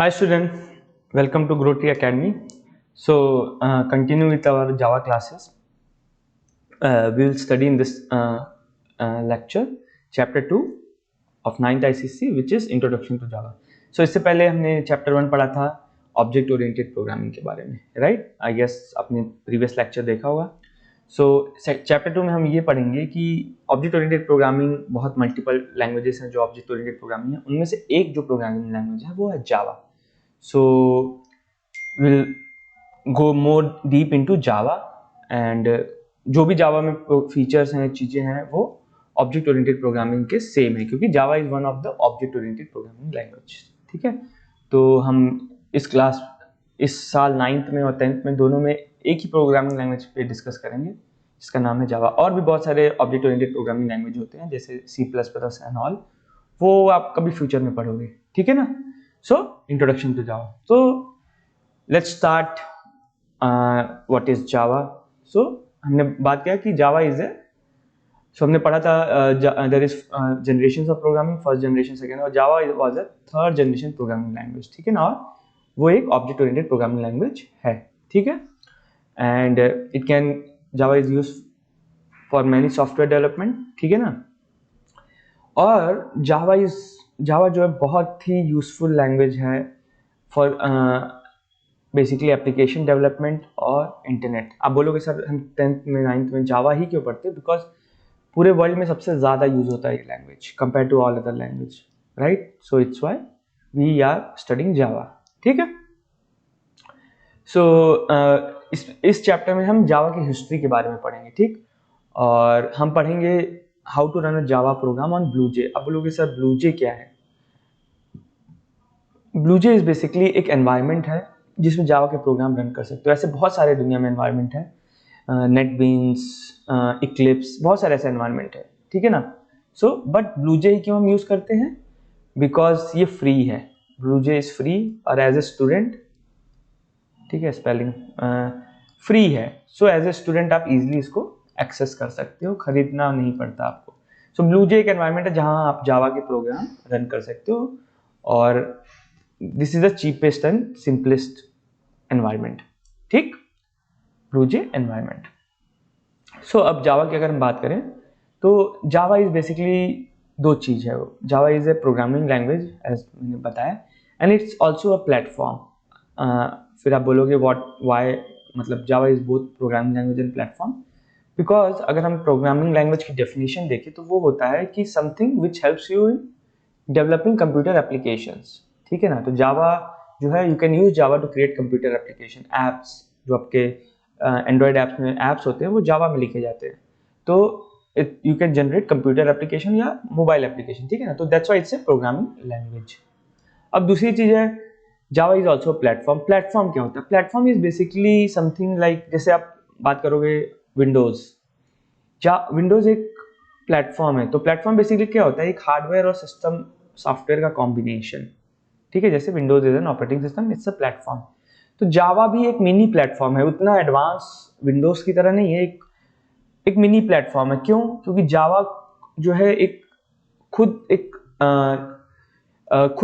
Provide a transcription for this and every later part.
Hi student, welcome to Grow Tree Academy. So continue with our Java classes. We will study in this lecture chapter 2 of 9th ICC which is Introduction to Java. So इससे पहले हमने chapter 1 पढ़ा था Object Oriented Programming के बारे में, right? I guess आपने previous lecture देखा होगा. So chapter 2 में हम ये पढ़ेंगे कि Object Oriented Programming बहुत multiple languages हैं जो Object Oriented Programming है, उनमें से एक जो programming language है वो है Java. So we'll go more deep into Java and जो भी Java में फीचर्स हैं, चीज़ें हैं, वो ऑब्जेक्ट ओरिएंटेड प्रोग्रामिंग के सेम है क्योंकि Java is one of the object oriented programming language. ठीक है, तो हम इस साल 9th में और 10th में दोनों में एक ही प्रोग्रामिंग लैंग्वेज पे डिस्कस करेंगे जिसका नाम है जावा. और भी बहुत सारे ऑब्जेक्ट ओरिएंटेड प्रोग्रामिंग लैंग्वेज होते हैं जैसे C++ एंड ऑल, वो आप कभी फ्यूचर में पढ़ोगे. ठीक है ना. So introduction to Java. तो let's start what is Java. So हमने बात किया कि जावा इज हमने पढ़ा था there is generations of programming, first generation, second, और Java was a third generation programming language. ठीक है ना. और वो एक ऑब्जेक्ट ओरिएंटेड प्रोग्रामिंग लैंग्वेज है. ठीक है. And it can Java is used for many software development. ठीक है ना. और जावा जो है बहुत ही यूजफुल लैंग्वेज है फॉर बेसिकली एप्लीकेशन डेवलपमेंट और इंटरनेट. आप बोलोगे सर हम 10th में 9th में जावा ही क्यों पढ़ते हैं? बिकॉज पूरे वर्ल्ड में सबसे ज़्यादा यूज होता है ये language compare to all other language, right? So it's why we are studying Java. ठीक है. सो इस चैप्टर में हम जावा की हिस्ट्री के बारे में पढ़ेंगे. ठीक. और हम पढ़ेंगे how to run a Java program on BlueJ. अब बोलोगे सर ब्लूजे क्या है? ब्लूजे इज बेसिकली एक एनवायरनमेंट है जिसमें जावा के प्रोग्राम रन कर सकते हो. ऐसे बहुत सारे दुनिया में एनवायरनमेंट है, नेटबीन्स, इक्लिप्स, बहुत सारे ऐसे एनवायरनमेंट है. ठीक है ना. सो बट ब्लूजे ही क्यों हम यूज करते हैं? बिकॉज ये फ्री है. ब्लूजे इज फ्री और एज ए स्टूडेंट, ठीक है, स्पेलिंग फ्री है. सो एज ए स्टूडेंट आप इजिली इसको एक्सेस कर सकते हो, खरीदना नहीं पड़ता आपको. सो ब्लूजे एक एनवायरनमेंट है जहां आप जावा के प्रोग्राम रन कर सकते हो और this is the cheapest and simplest environment. ठीक. BlueJ environment. सो अब जावा की अगर हम बात करें तो जावा इज बेसिकली दो चीज है. Java is a programming language as मैंने बताया and it's also a platform. फिर आप बोलोगे व्हाट व्हाई, मतलब Java is both programming language and platform. Because अगर हम प्रोग्रामिंग लैंग्वेज की डेफिनेशन देखें तो वो होता है कि something which helps you in developing computer applications. ठीक है ना. तो जावा जो है, you can use Java to create computer application apps. जो आपके एंड्रॉयड ऐप्स में एप्स होते हैं वो जावा में लिखे जाते हैं. तो you can generate computer application या मोबाइल एप्लीकेशन. ठीक है ना. तो that's why it's a programming language. अब दूसरी चीज है Java is also platform. Platform क्या होता है? Platform is basically something like, जैसे आप बात करोगे विंडोज, विंडोज एक प्लेटफॉर्म है. तो प्लेटफॉर्म बेसिकली क्या होता है? एक हार्डवेयर और सिस्टम सॉफ्टवेयर का कॉम्बिनेशन. ठीक है. जैसे Windows is an operating system, it's a platform. तो जावा भी एक मिनी प्लेटफॉर्म है, उतना एडवांस विंडोज की तरह नहीं है, एक मिनी प्लेटफॉर्म है. क्यों? क्योंकि जावा जो है खुद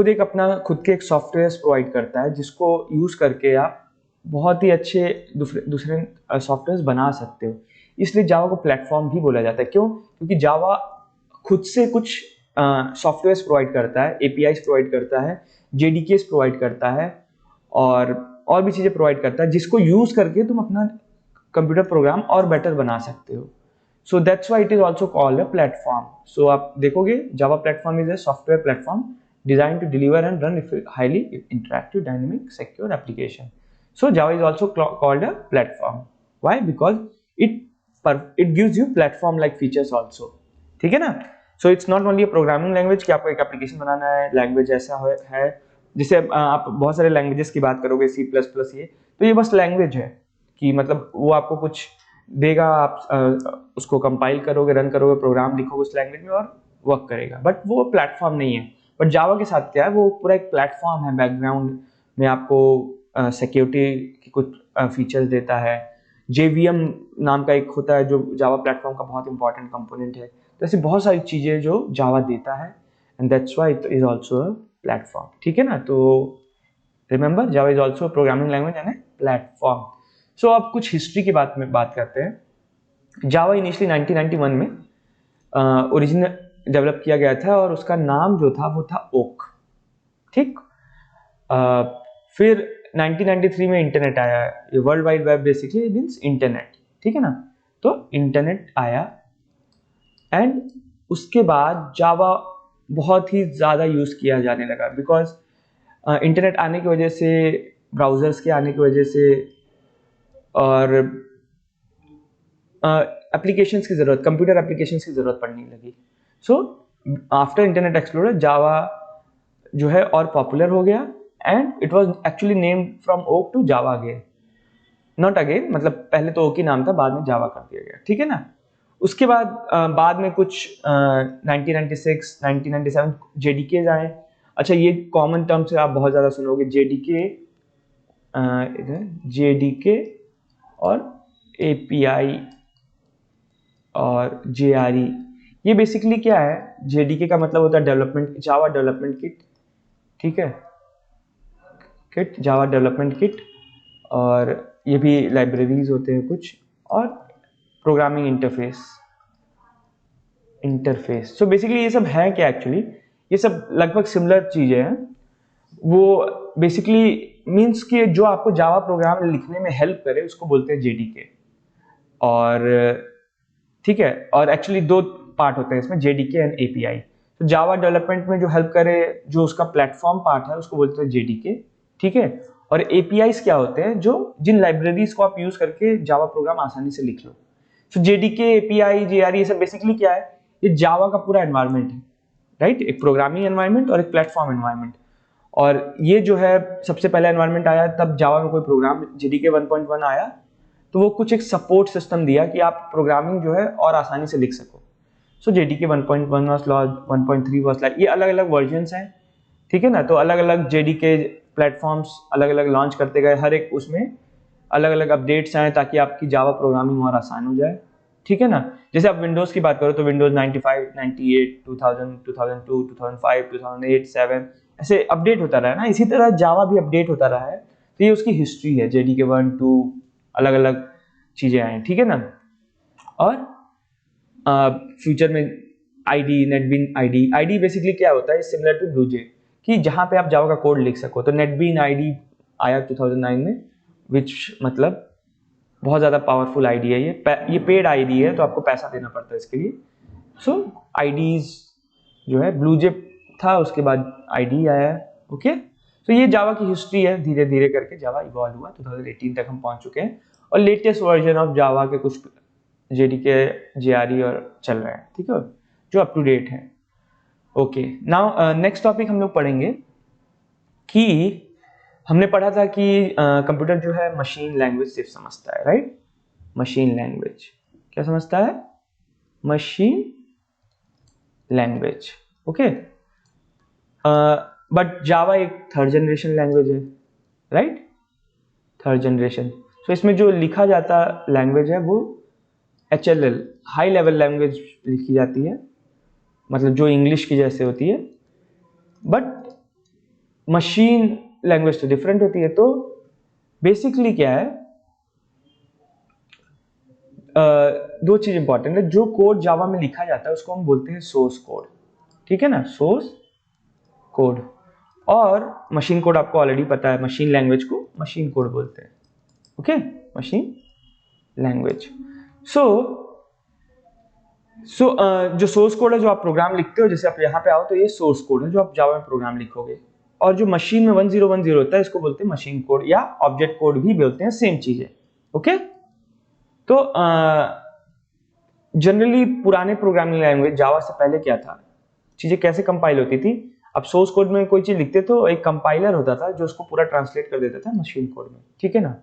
एक अपना खुद के एक सॉफ्टवेयर प्रोवाइड करता है जिसको यूज करके आप बहुत ही अच्छे दूसरे सॉफ्टवेयर बना सकते हो. इसलिए जावा को प्लेटफॉर्म भी बोला जाता है. क्यों? क्योंकि जावा खुद से कुछ सॉफ्टवेयर प्रोवाइड करता है, एपीआईज प्रोवाइड करता है, जेडीकेस प्रोवाइड करता है और भी चीजें प्रोवाइड करता है जिसको यूज करके तुम अपना कंप्यूटर प्रोग्राम और बेटर बना सकते हो. So that's why it is also called a platform. So आप देखोगे Java platform is a software platform designed to deliver and run highly interactive, dynamic, secure application. So Java is also called a platform. Why? Because it gives you platform like features also. ठीक है ना. So it's not only a programming language कि आपको एक application बनाना है, language ऐसा है जिसे आप बहुत सारे लैंग्वेजेस की बात करोगे, C++, ये तो ये बस लैंग्वेज है कि मतलब वो आपको कुछ देगा, आप उसको कंपाइल करोगे, रन करोगे, प्रोग्राम लिखोगे उस लैंग्वेज में और वर्क करेगा. बट वो प्लेटफॉर्म नहीं है. बट जावा के साथ क्या है, वो पूरा एक प्लेटफॉर्म है. बैकग्राउंड में आपको सिक्योरिटी की कुछ फीचर्स देता है. JVM नाम का एक होता है जो जावा प्लेटफॉर्म का बहुत इंपॉर्टेंट कंपोनेंट है. तो ऐसी बहुत सारी चीजें जो जावा देता है and that's why it is also a platform. ठीक है ना. तो remember Java is also programming language and a platform. So अब कुछ हिस्ट्री की बात करते हैं. जावा इनिशियली 1991 में ओरिजिनल डेवलप किया गया था और उसका नाम जो था वो था ओक. ठीक. फिर 1993 में इंटरनेट आया. ये world wide web basically means internet. ठीक है ना. तो इंटरनेट आया एंड उसके बाद जावा बहुत ही ज़्यादा यूज़ किया जाने लगा बिकॉज इंटरनेट आने की वजह से, ब्राउज़र्स के आने की वजह से और एप्लीकेशंस की ज़रूरत, कंप्यूटर एप्लीकेशंस की ज़रूरत पड़ने लगी. So after Internet Explorer Java जो है और पॉपुलर हो गया and it was actually named from Oak to Java again. Not again, मतलब पहले तो ओक ही नाम था, बाद में जावा कर दिया गया. ठीक है ना. उसके बाद में कुछ 1996 1997 जेडीके आए. अच्छा, ये कॉमन टर्म से आप बहुत ज़्यादा सुनोगे, जेडीके, इधर जेडीके और एपीआई और जेआरई. ये बेसिकली क्या है? जेडीके का मतलब होता है डेवलपमेंट, जावा डेवलपमेंट किट. ठीक है, किट, जावा डेवलपमेंट किट. और ये भी लाइब्रेरीज होते हैं कुछ, और प्रोग्रामिंग इंटरफेस. सो बेसिकली ये सब है क्या? एक्चुअली ये सब लगभग सिमिलर चीज़ें हैं. वो बेसिकली मीन्स कि जो आपको जावा प्रोग्राम लिखने में हेल्प करे उसको बोलते हैं जेडीके. और ठीक है, और एक्चुअली दो पार्ट होते हैं इसमें, जेडीके एंड एपीआई. तो जावा डेवलपमेंट में जो हेल्प करे, जो उसका प्लेटफॉर्म पार्ट है, उसको बोलते हैं जेडीके. ठीक है. और एपीआईज क्या होते हैं? जो जिन लाइब्रेरीज को आप यूज करके जावा प्रोग्राम आसानी से लिख लो. सो जेडीके, एपीआई, जेआरई, ये सब बेसिकली क्या है? ये जावा का पूरा एनवायरनमेंट है, राइट. एक प्रोग्रामिंग एनवायरनमेंट और एक प्लेटफॉर्म एनवायरनमेंट. और ये जो है सबसे पहला एनवायरनमेंट आया तब जावा में कोई प्रोग्राम, जेडीके 1.1 आया तो वो कुछ एक सपोर्ट सिस्टम दिया कि आप प्रोग्रामिंग जो है और आसानी से लिख सको. So JDK 1.1 was launch, 1.3 was launch. ये अलग अलग वर्जन्स हैं. ठीक है ना. तो अलग अलग जेडीके प्लेटफॉर्म्स अलग अलग लॉन्च करते गए, हर एक उसमें अलग अलग अपडेट्स आए ताकि आपकी जावा प्रोग्रामिंग और आसान हो जाए. ठीक है ना. जैसे आप विंडोज़ की बात करो तो विंडोज़ 95, 98, 2000, 2002, 2005, 2008, 7 ऐसे अपडेट होता रहा है ना. इसी तरह जावा भी अपडेट होता रहा है. तो ये उसकी हिस्ट्री है. जेडीके 1, 2 अलग अलग चीज़ें आई. ठीक है ना. और फ्यूचर में आईडी, नेटबीन आईडी बेसिकली क्या होता है? सिमिलर टू ब्लूजे, कि जहाँ पे आप जावा का कोड लिख सको. तो नेटबीन आईडी आया 2009 में, विच मतलब बहुत ज़्यादा पावरफुल आईडी है. ये पेड आईडी है तो आपको पैसा देना पड़ता है इसके लिए. सो आईडीज जो है, ब्लूजे था, उसके बाद आईडी आया. ओके. तो ये जावा की हिस्ट्री है. धीरे धीरे करके जावा इवॉल्व हुआ, 2018 तक हम पहुंच चुके हैं और लेटेस्ट वर्जन ऑफ जावा के कुछ जेडीके, जेआरई और चल रहे हैं. ठीक है, जो अप टू डेट है. ओके. नाउ नेक्स्ट टॉपिक हम लोग पढ़ेंगे कि हमने पढ़ा था कि कंप्यूटर जो है मशीन लैंग्वेज सिर्फ समझता है, राइट. मशीन लैंग्वेज क्या समझता है? Machine language. Okay. But Java एक थर्ड जनरेशन लैंग्वेज है, राइट. Third generation. सो इसमें जो लिखा जाता लैंग्वेज है वो HLL, हाई लेवल लैंग्वेज लिखी जाती है, मतलब जो इंग्लिश की जैसे होती है. बट मशीन लैंग्वेज तो डिफरेंट होती है. तो बेसिकली क्या है, दो चीज इंपॉर्टेंट है. जो कोड जावा में लिखा जाता है उसको हम बोलते हैं सोर्स कोड. ठीक है ना, सोर्स कोड. और मशीन कोड आपको ऑलरेडी पता है, मशीन लैंग्वेज को मशीन कोड बोलते हैं. Okay, machine language. सो जो सोर्स कोड है, जो आप प्रोग्राम लिखते हो, जैसे आप यहाँ पे आओ तो ये सोर्स कोड है जो आप जावा में प्रोग्राम लिखोगे. और जो मशीन में 1010 होता है इसको बोलते हैं मशीन कोड या ऑब्जेक्ट कोड भी बोलते हैं, सेम चीज है. ओके. तो जनरली पुराने प्रोग्रामिंग लैंग्वेज जावा से पहले क्या था, चीजें कैसे कंपाइल होती थी? अब सोर्स कोड में कोई चीज लिखते तो एक कंपाइलर होता था जो उसको पूरा ट्रांसलेट कर देता था मशीन कोड में. ठीक है ना.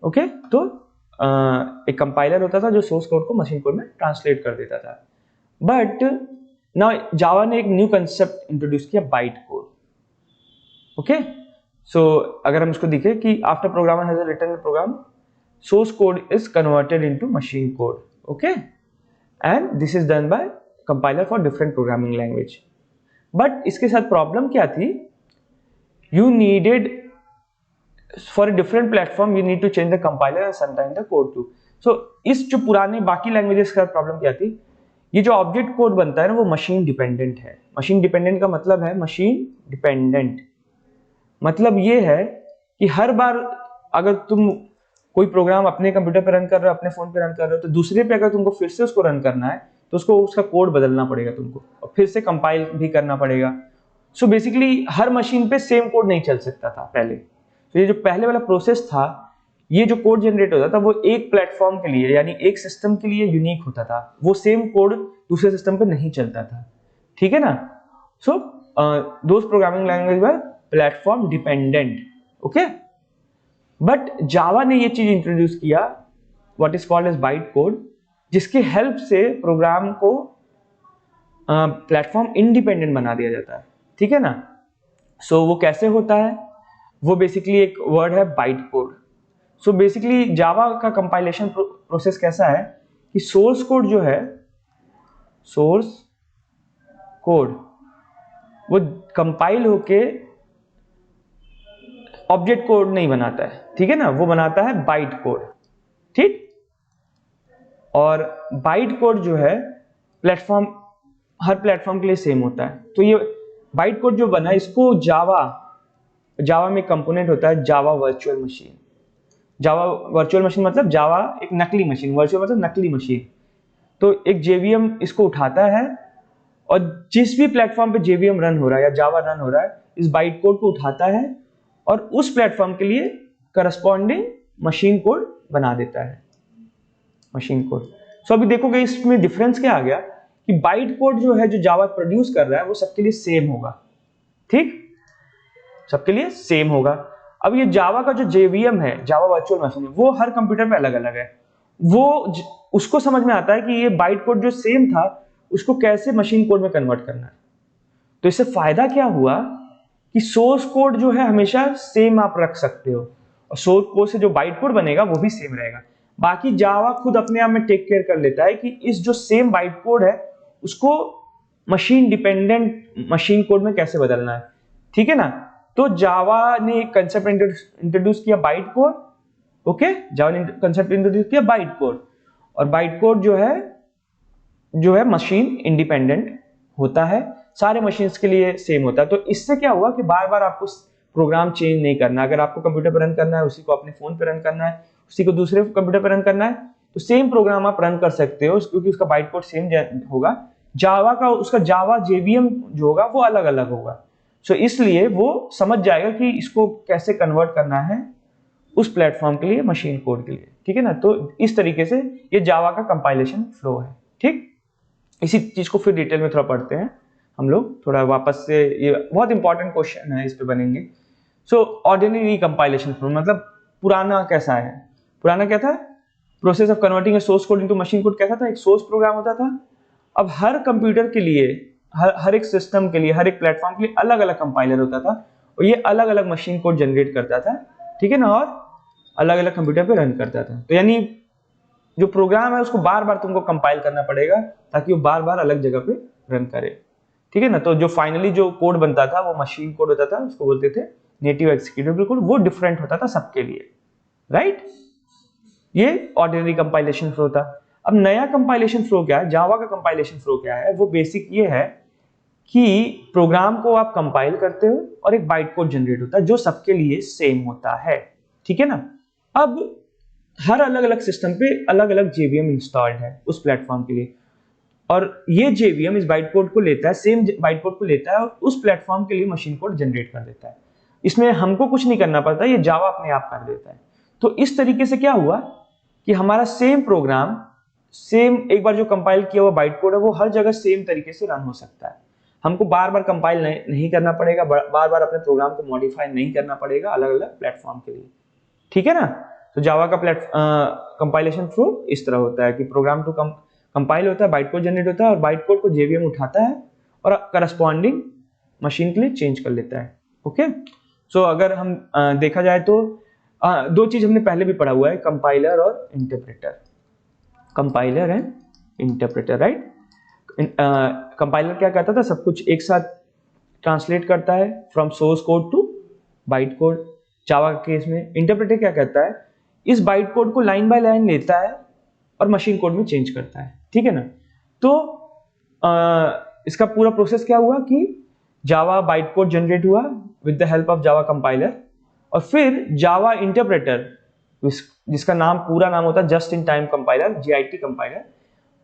ओके. तो एक कंपाइलर होता था जो सोर्स कोड को मशीन कोड में ट्रांसलेट कर देता था. बट नाउ जावा ने एक न्यू कंसेप्ट इंट्रोड्यूस किया, बाइट कोड. ओके. सो अगर हम इसको देखें कि after programmer has written the program, source code is converted into machine code. Okay, and this is done by compiler for different programming language. But इसके साथ problem क्या थी? You needed for a different platform you need to change the compiler and sometimes the code too. So इस जो पुराने बाकी languages का problem क्या थी, ये जो ऑब्जेक्ट कोड बनता है ना वो मशीन डिपेंडेंट है। मशीन डिपेंडेंट का मतलब है, मशीन डिपेंडेंट मतलब ये है कि हर बार अगर तुम कोई प्रोग्राम अपने कंप्यूटर पे रन कर रहे हो, अपने फोन पे रन कर रहे हो, तो दूसरे पे अगर तुमको फिर से उसको रन करना है तो उसको उसका कोड बदलना पड़ेगा तुमको, और फिर से कंपाइल भी करना पड़ेगा। सो बेसिकली हर मशीन पे सेम कोड नहीं चल सकता था पहले। तो ये जो पहले वाला प्रोसेस था, ये जो कोड जनरेट होता था वो एक प्लेटफॉर्म के लिए यानी एक सिस्टम के लिए यूनिक होता था, वो सेम कोड दूसरे सिस्टम पे नहीं चलता था, ठीक है ना। So those programming language were platform dependent, okay. But Java ने ये चीज इंट्रोड्यूस किया what is called as byte code, जिसके हेल्प से प्रोग्राम को प्लेटफॉर्म इंडिपेंडेंट बना दिया जाता है, ठीक है ना। सो वो कैसे होता है, वो बेसिकली एक वर्ड है bite code. So basically Java का कंपाइलेशन प्रोसेस कैसा है कि सोर्स कोड जो है, सोर्स कोड वो कंपाइल होके ऑब्जेक्ट कोड नहीं बनाता है, ठीक है ना, वो बनाता है बाइट कोड, ठीक। और बाइट कोड जो है प्लेटफॉर्म, हर प्लेटफॉर्म के लिए सेम होता है। तो ये बाइट कोड जो बना, इसको जावा में कंपोनेंट होता है Java virtual machine. Java virtual machine मतलब जावा एक नकली मशीन, वर्चुअल मतलब नकली मशीन। तो एक जेवीएम इसको उठाता है और जिस भी प्लेटफॉर्म पे जेवीएम रन हो रहा है या जावा रन हो रहा है, इस बाइट कोड को उठाता है और उस प्लेटफॉर्म के लिए करस्पॉन्डिंग मशीन कोड बना देता है, मशीन कोड। सो अभी देखोगे इसमें डिफरेंस क्या आ गया कि बाइट कोड जो है, जो जावा प्रोड्यूस कर रहा है, वो सबके लिए सेम होगा, ठीक, सबके लिए सेम होगा। अब ये जावा का जो जेवीएम है, जावा वर्चुअल मशीन है, वो हर कंप्यूटर पे अलग अलग है। वो उसको समझ में आता है कि ये बाइट कोड जो सेम था उसको कैसे मशीन कोड में कन्वर्ट करना है। तो इससे फायदा क्या हुआ कि सोर्स कोड जो है हमेशा सेम आप रख सकते हो, और सोर्स कोड से जो बाइट कोड बनेगा वो भी सेम रहेगा। बाकी जावा खुद अपने आप में टेक केयर कर लेता है कि इस जो सेम बाइट कोड है उसको मशीन डिपेंडेंट मशीन कोड में कैसे बदलना है, ठीक है ना। तो जावा ने एक कंसेप्ट इंट्रोड्यूस किया बाइट कोड, ओके, जावा ने कंसेप्ट इंट्रोड्यूस किया बाइट कोड, और बाइट कोड जो है मशीन इंडिपेंडेंट होता है, सारे मशीन्स के लिए सेम होता है। तो इससे क्या हुआ कि बार बार आपको प्रोग्राम चेंज नहीं करना। अगर आपको कंप्यूटर पर रन करना है, उसी को अपने फोन पर रन करना है, उसी को दूसरे कंप्यूटर पर रन करना है, तो सेम प्रोग्राम आप रन कर सकते हो क्योंकि उसका बाइट कोड सेम होगा। जावा का उसका जावा जेवीएम जो होगा वो अलग अलग होगा। सो इसलिए वो समझ जाएगा कि इसको कैसे कन्वर्ट करना है उस प्लेटफॉर्म के लिए, मशीन कोड के लिए, ठीक है ना। तो इस तरीके से ये जावा का कंपाइलेशन फ्लो है, ठीक। इसी चीज को फिर डिटेल में थोड़ा पढ़ते हैं हम लोग, थोड़ा वापस से, ये बहुत इंपॉर्टेंट क्वेश्चन है, इस पे बनेंगे। सो ऑर्डिनरी कंपाइलेशन फ्लो मतलब पुराना कैसा है, पुराना क्या था, process of converting a source code into machine code कैसा था, एक सोर्स प्रोग्राम होता था। अब हर कंप्यूटर के लिए, हर एक सिस्टम के लिए, हर एक प्लेटफॉर्म के लिए अलग अलग कंपाइलर होता था, और ये अलग अलग मशीन कोड जनरेट करता था, ठीक है ना, और अलग अलग कंप्यूटर पे रन करता था। तो यानी जो प्रोग्राम है उसको बार बार तुमको कंपाइल करना पड़ेगा ताकि वो बार बार अलग जगह पे रन करे, ठीक है ना। तो जो फाइनली जो कोड बनता था वो मशीन कोड होता था, उसको बोलते थे नेटिव एक्जीक्यूटेबल कोड, वो डिफरेंट होता था सबके लिए, राइट। ये ऑर्डिनरी कंपाइलेशन फ्लो था। अब नया कंपाइलेशन फ्लो क्या है, जावा का कंपाइलेशन फ्लो क्या है, वो बेसिक ये है कि प्रोग्राम को आप कंपाइल करते हो और एक बाइट कोड जनरेट होता है जो सबके लिए सेम होता है, ठीक है ना। अब हर अलग अलग सिस्टम पे अलग अलग जेवीएम इंस्टॉल्ड है उस प्लेटफॉर्म के लिए, और ये जेवीएम इस बाइट कोड को लेता है, सेम बाइट कोड को लेता है और उस प्लेटफॉर्म के लिए मशीन कोड जनरेट कर देता है। इसमें हमको कुछ नहीं करना पड़ता, ये जावा अपने आप कर देता है। तो इस तरीके से क्या हुआ कि हमारा सेम प्रोग्राम, सेम एक बार जो कंपाइल किया हुआ बाइट कोड है वो हर जगह सेम तरीके से रन हो सकता है। हमको बार बार कंपाइल नहीं करना पड़ेगा, बार बार अपने प्रोग्राम को मॉडिफाई नहीं करना पड़ेगा अलग अलग प्लेटफॉर्म के लिए, ठीक है ना। तो जावा का कंपाइलेशन फ्लो इस तरह होता है कि प्रोग्राम टू कंपाइल होता है, बाइट कोड जनरेट होता है, और बाइट कोड को जेवीएम उठाता है और करस्पॉन्डिंग मशीन के लिए चेंज कर लेता है, ओके। सो अगर हम देखा जाए तो दो चीज हमने पहले भी पढ़ा हुआ है, कंपाइलर और interpreter, compiler and interpreter, right. Compiler क्या करता था, सब कुछ एक साथ ट्रांसलेट करता है from source code to byte code, Java के केस में इंटरप्रेटर क्या करता है, इस बाइट कोड को लाइन बाय लाइन लेता है और मशीन कोड में चेंज करता है, ठीक है ना। तो इसका पूरा प्रोसेस क्या हुआ कि जावा बाइट कोड जनरेट हुआ with the help of Java compiler, और फिर जावा इंटरप्रेटर जिसका नाम पूरा नाम होता है just in time compiler, JIT compiler,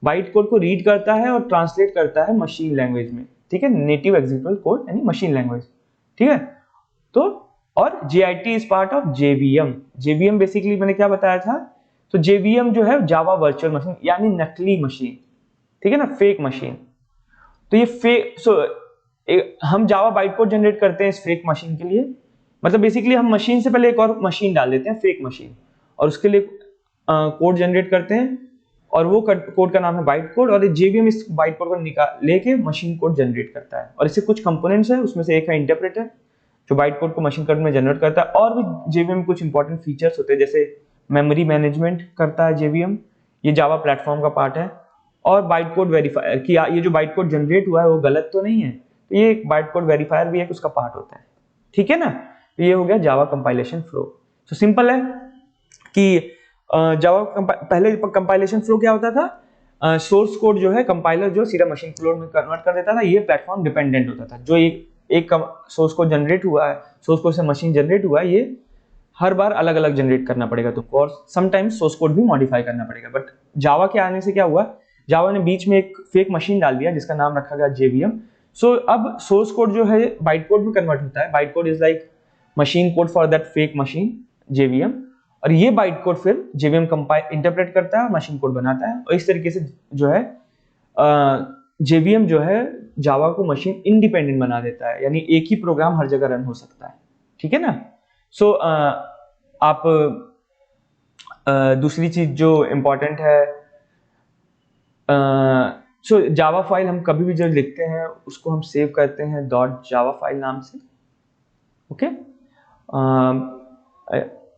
bite code को रीड करता है और ट्रांसलेट करता है मशीन लैंग्वेज में, ठीक है, नेटिव एग्जीक्यूटेबल कोड यानी मशीन लैंग्वेज, ठीक है। तो और JIT is part of JVM। JVM basically मैंने क्या बताया था, तो JVM जो है जावा वर्चुअल मशीन यानी नकली मशीन, ठीक है ना, फेक मशीन। तो ये फेक हम जावा बाइट कोड जनरेट करते हैं इस फेक मशीन के लिए, मतलब बेसिकली हम मशीन से पहले एक और मशीन डाल देते हैं फेक मशीन, और उसके लिए कोड जनरेट करते हैं, और वो कोड का नाम है बाइट कोड, और JVM इस बाइट कोड को लेके मशीन कोड जनरेट करता है। और इससे कुछ कंपोनेंट्स है, उसमें से एक है इंटरप्रेटर जो बाइट कोड को मशीन कोड में जनरेट करता है, और भी JVM में कुछ इंपॉर्टेंट फीचर्स होते हैं जैसे मेमोरी मैनेजमेंट करता है JVM, ये जावा प्लेटफॉर्म का पार्ट है, और बाइट कोड वेरीफायर कि ये जो बाइट कोड जनरेट हुआ है वो गलत तो नहीं है, तो ये एक बाइट कोड वेरीफायर भी है, उसका पार्ट होता है, ठीक है ना। तो ये हो गया जावा कंपाइलेशन फ्लो। तो सिंपल है कि जावा पहले कंपाइलेशन फ्लो क्या होता था, सोर्स कोड जो है कंपाइलर जो सीधा मशीन कोड में कन्वर्ट कर देता था, ये प्लेटफॉर्म डिपेंडेंट होता था। जो एक सोर्स कोड जनरेट हुआ है, सोर्स कोड से मशीन जनरेट हुआ है, ये हर बार अलग अलग जनरेट करना पड़ेगा तुमको, और समटाइम्स सोर्स कोड भी मॉडिफाई करना पड़ेगा। बट जावा के आने से क्या हुआ, जावा ने बीच में एक फेक मशीन डाल दिया जिसका नाम रखा गया JVM। सो अब सोर्स कोड जो है बाइट कोड में कन्वर्ट होता है, byte code is like machine code for that fake machine JVM, और ये बाइट कोड फिर JVM कंपाइल इंटरप्रेट करता है और मशीन कोड बनाता है, और इस तरीके से जो है JVM जो है जावा को मशीन इंडिपेंडेंट बना देता है, यानी एक ही प्रोग्राम हर जगह रन हो सकता है, ठीक है ना। सो आप दूसरी चीज जो इम्पोर्टेंट है, सो जावा फाइल हम कभी भी जो लिखते हैं उसको हम सेव करते हैं .java फाइल नाम से, ओके।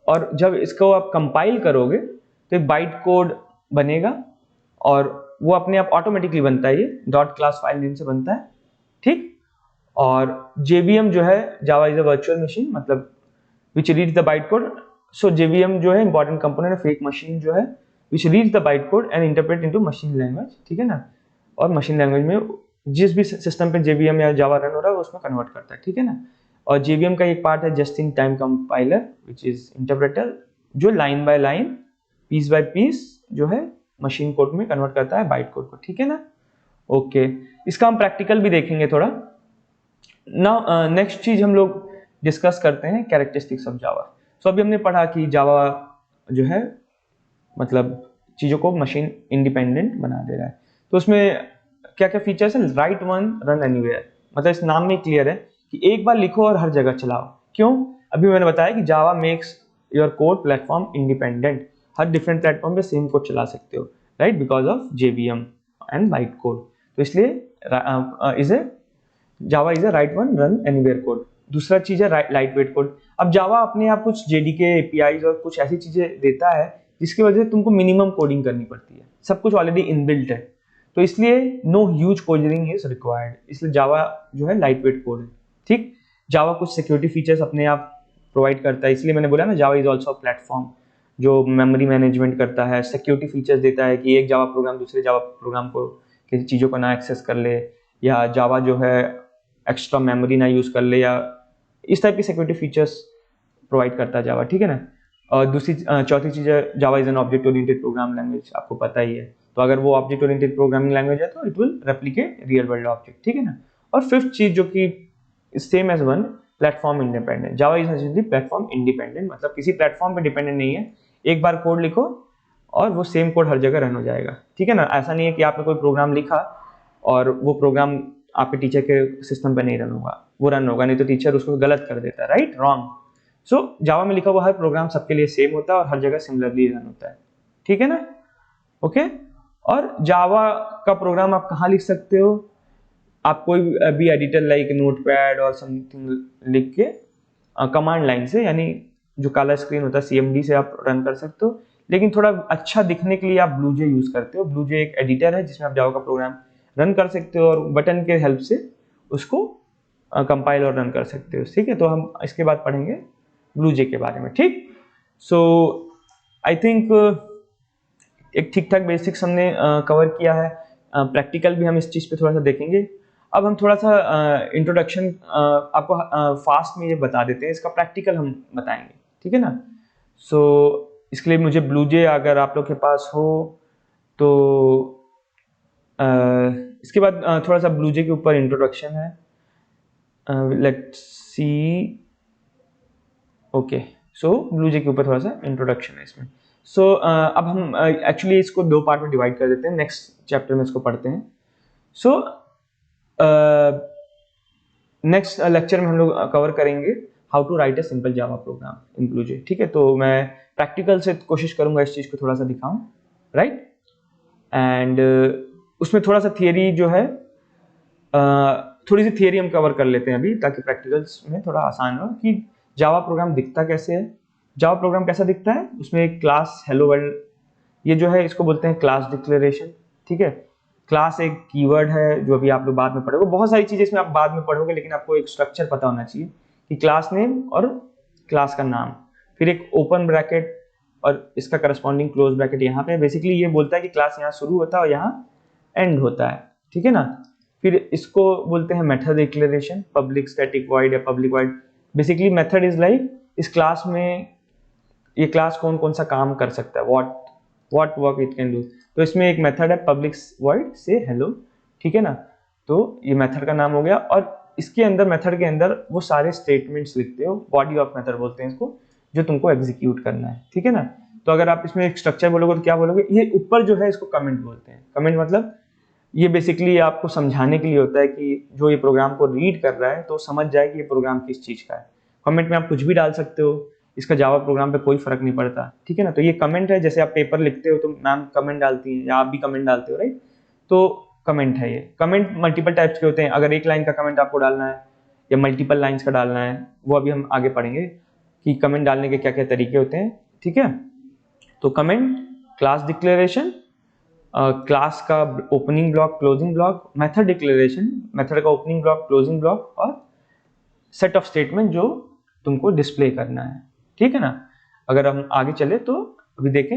और जब इसको आप कंपाइल करोगे तो एक बाइट कोड बनेगा, और वो अपने आप ऑटोमेटिकली बनता है, ये .class फाइल नेम से बनता है, ठीक। और JVM जो है Java is a virtual machine, मतलब which reads the byte code. So JVM जो है इंपॉर्टेंट कंपोनेंट है, फेक मशीन जो है which reads the byte code and interpret into machine language, ठीक है ना। और मशीन लैंग्वेज में जिस भी सिस्टम पे JVM या जावा रन हो रहा है उसमें कन्वर्ट करता है, ठीक है ना। और JVM का एक पार्ट है just in time compiler which is interpreter, जो line by line piece by piece जो है मशीन कोड में कन्वर्ट करता है बाइट कोड को, ठीक है ना। ओके, इसका हम प्रैक्टिकल भी देखेंगे थोड़ा। नाउ नेक्स्ट चीज हम लोग डिस्कस करते हैं कैरेक्टरिस्टिक्स ऑफ जावा। सो अभी हमने पढ़ा कि जावा जो है मतलब चीजों को मशीन इंडिपेंडेंट बना दे रहा है, तो उसमें क्या क्या फीचर्स है, राइट वन रन एनीवेयर, मतलब इस नाम में क्लियर है कि एक बार लिखो और हर जगह चलाओ। क्यों, अभी मैंने बताया कि Java makes your code platform independent, हर डिफरेंट प्लेटफॉर्म पे सेम कोड चला सकते हो, right, because of JVM and byte code. तो इसलिए Java is a write one run anywhere code. दूसरा चीज है लाइट वेट कोड। अब जावा अपने आप कुछ JDK APIs और कुछ ऐसी चीजें देता है जिसकी वजह से तुमको मिनिमम कोडिंग करनी पड़ती है, सब कुछ ऑलरेडी इनबिल्ट है, तो इसलिए no huge coding is required, इसलिए जावा जो है लाइट वेट कोड है, ठीक। जावा कुछ सिक्योरिटी फीचर्स अपने आप प्रोवाइड करता है, इसलिए मैंने बोला ना जावा इज ऑल्सो प्लेटफॉर्म जो मेमोरी मैनेजमेंट करता है, सिक्योरिटी फीचर्स देता है कि एक जावा प्रोग्राम दूसरे जावा प्रोग्राम को किसी चीज़ों को ना एक्सेस कर ले, या जावा जो है एक्स्ट्रा मेमोरी ना यूज़ कर ले, या इस टाइप की सिक्योरिटी फीचर्स प्रोवाइड करता है जावा, ठीक है ना। और दूसरी चौथी चीज़ है Java is an object oriented program language, आपको पता ही है, तो अगर वो ऑब्जेक्ट ओरिएंटेड प्रोग्रामिंग लैंग्वेज है तो it will replicate real world object, ठीक है ना। और फिफ्थ चीज जो कि same as one, platform independent. Java is essentially platform independent, मतलब किसी प्लेटफॉर्म पे डिपेंडेंट नहीं है, एक बार कोड लिखो और वो सेम कोड हर जगह रन हो जाएगा, ठीक है ना। ऐसा नहीं है कि आपने कोई प्रोग्राम लिखा और वो प्रोग्राम आपके टीचर के सिस्टम पे नहीं रन होगा, वो रन होगा, नहीं तो टीचर उसको गलत कर देता है, राइट, रॉन्ग। सो जावा में लिखा हुआ हर प्रोग्राम सबके लिए सेम होता है और हर जगह सिमिलरली रन होता है, ठीक है ना। ओके, और जावा का प्रोग्राम आप कहाँ लिख सकते हो, आप कोई भी एडिटर लाइक नोटपैड और समथिंग लिख के कमांड लाइन से, यानी जो काला स्क्रीन होता है CMD से आप रन कर सकते हो, लेकिन थोड़ा अच्छा दिखने के लिए आप ब्लूजे यूज करते हो। ब्लूजे एक एडिटर है जिसमें आप जावा का प्रोग्राम रन कर सकते हो और बटन के हेल्प से उसको कंपाइल और रन कर सकते हो, ठीक है। तो हम इसके बाद पढ़ेंगे BlueJ के बारे में, ठीक। सो आई थिंक एक ठीक ठाक बेसिक्स हमने कवर किया है। प्रैक्टिकल भी हम इस चीज़ पे थोड़ा सा देखेंगे। अब हम थोड़ा सा इंट्रोडक्शन आपको फास्ट में ये बता देते हैं, इसका प्रैक्टिकल हम बताएंगे, ठीक है ना। सो इसके लिए मुझे BlueJ अगर आप लोग के पास हो तो इसके बाद थोड़ा सा BlueJ के ऊपर इंट्रोडक्शन है। Let's see, okay. So BlueJ के ऊपर थोड़ा सा इंट्रोडक्शन है इसमें। सो अब हम एक्चुअली इसको दो पार्ट में डिवाइड कर देते हैं, नेक्स्ट चैप्टर में इसको पढ़ते हैं। सो नेक्स्ट लेक्चर में हम लोग कवर करेंगे how to write a simple Java program in BlueJ, ठीक है। तो मैं प्रैक्टिकल से कोशिश करूंगा इस चीज़ को थोड़ा सा दिखाऊं, राइट। एंड उसमें थोड़ा सा थियरी जो है, थोड़ी सी थियरी हम कवर कर लेते हैं अभी, ताकि प्रैक्टिकल्स में थोड़ा आसान हो कि जावा प्रोग्राम दिखता कैसे है। जावा प्रोग्राम कैसा दिखता है, उसमें एक क्लास हेलो वर्ल्ड, ये जो है इसको बोलते हैं क्लास डिक्लेरेशन, ठीक है। क्लास एक कीवर्ड है जो अभी आप लोग बाद में पढ़ोगे, बहुत सारी चीजें इसमें आप बाद में पढ़ोगे, लेकिन आपको एक स्ट्रक्चर पता होना चाहिए कि क्लास नेम और क्लास का नाम, फिर एक ओपन ब्रैकेट और इसका करस्पॉन्डिंग क्लोज ब्रैकेट यहाँ पे। बेसिकली ये बोलता है कि क्लास यहाँ शुरू होता है और यहाँ एंड होता है, ठीक है ना। फिर इसको बोलते हैं method declaration, public static void या public void. Basically method is like इस क्लास में ये क्लास कौन कौन सा काम कर सकता है, what work it can do. तो इसमें एक मेथड है पब्लिक वॉइड से हेलो, ठीक है ना। तो ये मेथड का नाम हो गया, और इसके अंदर मेथड के अंदर वो सारे स्टेटमेंट्स लिखते हो, बॉडी ऑफ मेथड बोलते हैं इसको, जो तुमको एग्जीक्यूट करना है, ठीक है ना। तो अगर आप इसमें एक स्ट्रक्चर बोलोगे तो क्या बोलोगे, ये ऊपर जो है इसको कमेंट बोलते हैं। कमेंट मतलब ये बेसिकली आपको समझाने के लिए होता है कि जो ये प्रोग्राम को रीड कर रहा है तो समझ जाए कि ये प्रोग्राम किस चीज़ का है। कमेंट में आप कुछ भी डाल सकते हो, इसका जावा प्रोग्राम पे कोई फर्क नहीं पड़ता, ठीक है ना। तो ये कमेंट है, जैसे आप पेपर लिखते हो तो मैम कमेंट डालती हैं या आप भी कमेंट डालते हो, राइट। तो कमेंट है ये। कमेंट मल्टीपल टाइप्स के होते हैं, अगर एक लाइन का कमेंट आपको डालना है या मल्टीपल लाइन्स का डालना है, वो अभी हम आगे पढ़ेंगे कि कमेंट डालने के क्या क्या तरीके होते हैं, ठीक है। तो कमेंट, क्लास डिक्लेरेशन, क्लास का opening block closing block, method declaration, method का ओपनिंग ब्लॉक क्लोजिंग ब्लॉक, और सेट ऑफ स्टेटमेंट जो तुमको डिस्प्ले करना है, ठीक है ना। अगर हम आगे चले तो अभी देखें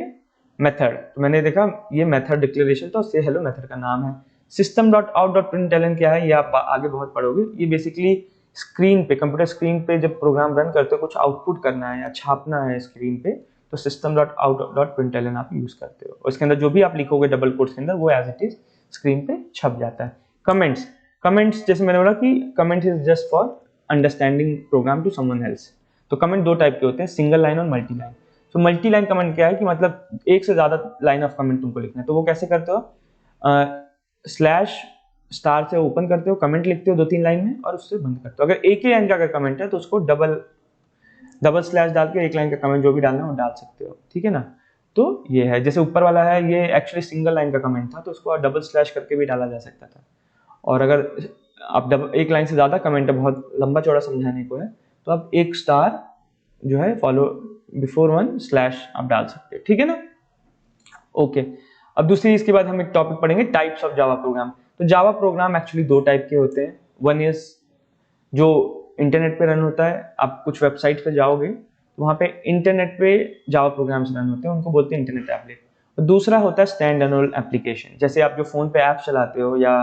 मेथड, तो मैंने देखा ये मेथड डिक्लेरेशन तो से हेलो मेथड का नाम है। System dot out dot println क्या है, ये आप आगे बहुत पढ़ोगे। ये बेसिकली स्क्रीन पे, कंप्यूटर स्क्रीन पे जब प्रोग्राम रन करते हो, कुछ आउटपुट करना है या छापना है स्क्रीन पे, तो system dot out dot println आप यूज करते हो, और इसके अंदर जो भी आप लिखोगे डबल कोट्स के अंदर वो एज इट इज स्क्रीन पे छप जाता है। कमेंट्स, कमेंट्स जैसे मैंने बोला कि comments is just for understanding program to someone else. तो कमेंट दो टाइप के होते हैं, सिंगल लाइन और मल्टी लाइन। तो मल्टी लाइन कमेंट क्या है कि मतलब एक से ज्यादा लाइन ऑफ कमेंट तुमको लिखना है, तो वो कैसे करते हो, स्लैश स्टार से ओपन करते हो, कमेंट लिखते हो 2-3 लाइन में और उससे बंद करते हो। अगर एक ही लाइन का अगर कमेंट है तो उसको डबल स्लैश डाल के एक लाइन का कमेंट जो भी डालना है वो डाल सकते हो, ठीक है ना। तो ये है, जैसे ऊपर वाला है ये एक्चुअली सिंगल लाइन का कमेंट था, तो उसको डबल स्लैश करके भी डाला जा सकता था। और अगर आप एक लाइन से ज्यादा कमेंट है, बहुत लंबा चौड़ा समझाने को है, तो आप एक स्टार जो है फॉलो बिफोर वन स्लैश आप डाल सकते हो, ठीक है ना। ओके, अब दूसरी इसके बाद हम एक टॉपिक पढ़ेंगे टाइप्स ऑफ जावा प्रोग्राम। तो जावा प्रोग्राम एक्चुअली दो टाइप के होते हैं। वन इज जो इंटरनेट पे रन होता है, आप कुछ वेबसाइट पे जाओगे तो वहाँ पे इंटरनेट पे जावा प्रोग्राम्स रन होते हैं, उनको बोलते हैं इंटरनेट एप्लेट। और दूसरा होता है स्टैंड अलोन एप्लीकेशन, जैसे आप जो फोन पे ऐप चलाते हो या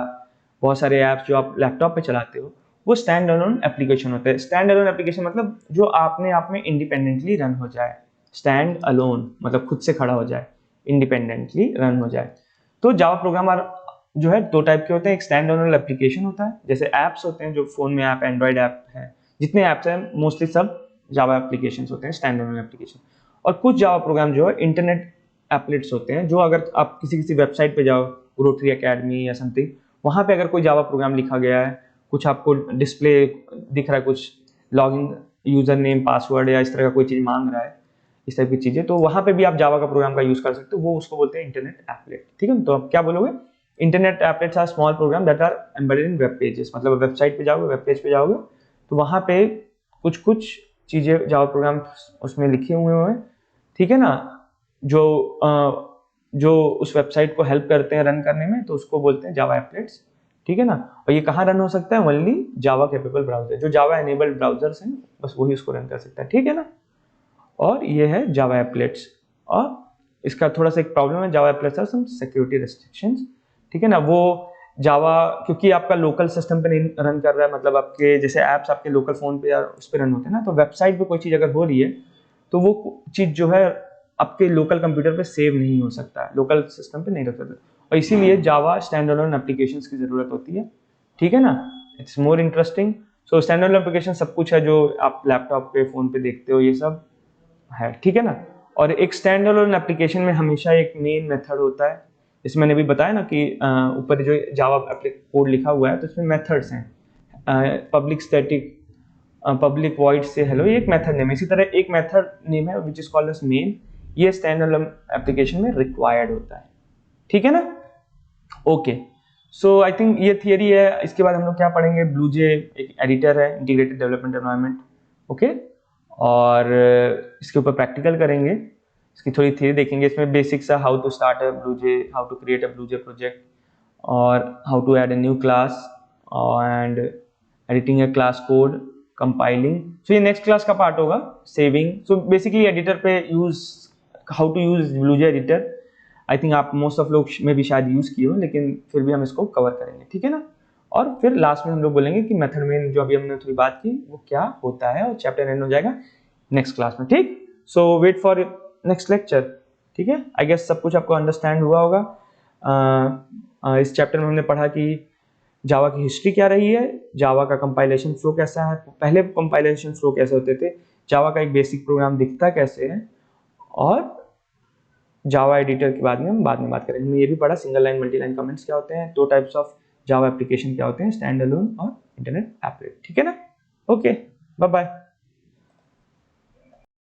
बहुत सारे ऐप्स जो आप लैपटॉप पे चलाते हो, वो स्टैंड अलोन एप्लीकेशन होते हैं। स्टैंड अलोन एप्लीकेशन मतलब जो आपने आप में इंडिपेंडेंटली रन हो जाए। स्टैंड अलोन मतलब खुद से खड़ा हो जाए, इंडिपेंडेंटली रन हो जाए। तो जावा प्रोग्रामर जो है दो टाइप के होते हैं, एक स्टैंड अलोन एप्लीकेशन होता है, जैसे ऐप्स होते हैं जो फोन में ऐप, एंड्रॉइड ऐप है, जितने ऐप्स हैं मोस्टली सब जावा एप्लीकेशंस होते हैं, स्टैंड अलोन एप्लीकेशन। और कुछ जावा प्रोग्राम जो है इंटरनेट एप्लेट्स होते हैं, जो अगर आप किसी वेबसाइट पे जाओ, ग्रोटरी एकेडमी या समथिंग, वहां पे अगर कोई जावा प्रोग्राम लिखा गया है, कुछ आपको डिस्प्ले दिख रहा है, कुछ लॉगिन यूजर नेम पासवर्ड या इस तरह का कोई चीज मांग रहा है, इस टाइप की चीजें, तो वहां पे भी आप जावा का प्रोग्राम का यूज कर सकते हो, वो उसको बोलते हैं इंटरनेट एप्लेट, ठीक है। तो आप क्या बोलोगे, internet applets are small program that are embedded in web pages. मतलब वेबसाइट पे जाओगे, वेब पेज पे जाओगे तो वहां पे कुछ चीजें जावा प्रोग्राम उसमें लिखे हुए हैं, ठीक है ना, जो उस वेबसाइट को हेल्प करते हैं रन करने में, तो उसको बोलते हैं जावा एप्लेट्स, ठीक है ना। और ये कहाँ रन हो सकता है, ओनली जावा कैपेबल ब्राउजर, जो जावा एनेबल्ड ब्राउजर्स हैं बस वही उसको रन कर सकता है, ठीक है ना। और ये है जावा एप्लेट्स। और इसका थोड़ा सा एक प्रॉब्लम है, Java applets are some security restrictions, ठीक है ना। वो जावा क्योंकि आपका लोकल सिस्टम पे नहीं रन कर रहा है, मतलब आपके जैसे ऐप्स आपके लोकल फोन पे या उस पर रन होते हैं ना, तो वेबसाइट पे कोई चीज़ अगर हो रही है तो वो चीज़ जो है आपके लोकल कंप्यूटर पे सेव नहीं हो सकता है, लोकल सिस्टम पे नहीं रख सकता, और इसीलिए जावा स्टैंड अलोन एप्लीकेशंस की ज़रूरत होती है, ठीक है ना। It's more interesting. So stand alone application सब कुछ है जो आप लैपटॉप पे फ़ोन पे देखते हो, ये सब है, ठीक है ना। और एक स्टैंड अलोन एप्लीकेशन में हमेशा एक मेन मेथड होता है, इसमें मैंने भी बताया ना कि ऊपर जो जावा कोड लिखा हुआ है तो इसमें मेथड्स हैं, पब्लिक स्टैटिक, पब्लिक वॉइड से हेलो, ये एक मेथड नेम है। इसी तरह एक मेथड नेम है which is called as main, ये स्टैंड अलोन एप्लीकेशन में रिक्वायर्ड होता है, ठीक है ना। ओके, सो आई थिंक ये थियरी है। इसके बाद हम लोग क्या पढ़ेंगे, ब्लूजे एक एडिटर है, इंटीग्रेटेड डेवलपमेंट एनवायरनमेंट, ओके। और इसके ऊपर प्रैक्टिकल करेंगे, इसकी थोड़ी थियरी देखेंगे। इसमें बेसिक्स है, how to start a BlueJ, how to create a BlueJ project, और how to add a new class, and editing a class code, compiling. So ये नेक्स्ट क्लास का पार्ट होगा, सेविंग। सो बेसिकली एडिटर पे use, how to use BlueJ editor, I think आप most of लोग में भी शायद यूज किए हो, लेकिन फिर भी हम इसको कवर करेंगे, ठीक है ना। और फिर लास्ट में हम लोग बोलेंगे कि मेथड में जो अभी हमने थोड़ी बात की वो क्या होता है, और चैप्टर एंड हो जाएगा नेक्स्ट क्लास में, ठीक। सो वेट फॉर नेक्स्ट लेक्चर, ठीक है। आई गेस सब कुछ आपको अंडरस्टैंड हुआ होगा। इस चैप्टर में हमने पढ़ा कि जावा की हिस्ट्री क्या रही है, जावा का कंपाइलेशन फ्लो कैसा है, पहले कंपाइलेशन फ्लो कैसे होते थे, जावा का एक बेसिक प्रोग्राम दिखता कैसे है, और जावा एडिटर के बाद में हम बाद में बात करेंगे। हमने ये भी पढ़ा single line multi line comments क्या होते हैं, दो टाइप्स ऑफ जावा एप्लीकेशन क्या होते हैं, स्टैंड अलोन और इंटरनेट एप्लेट, ठीक है ना। Okay, bye bye.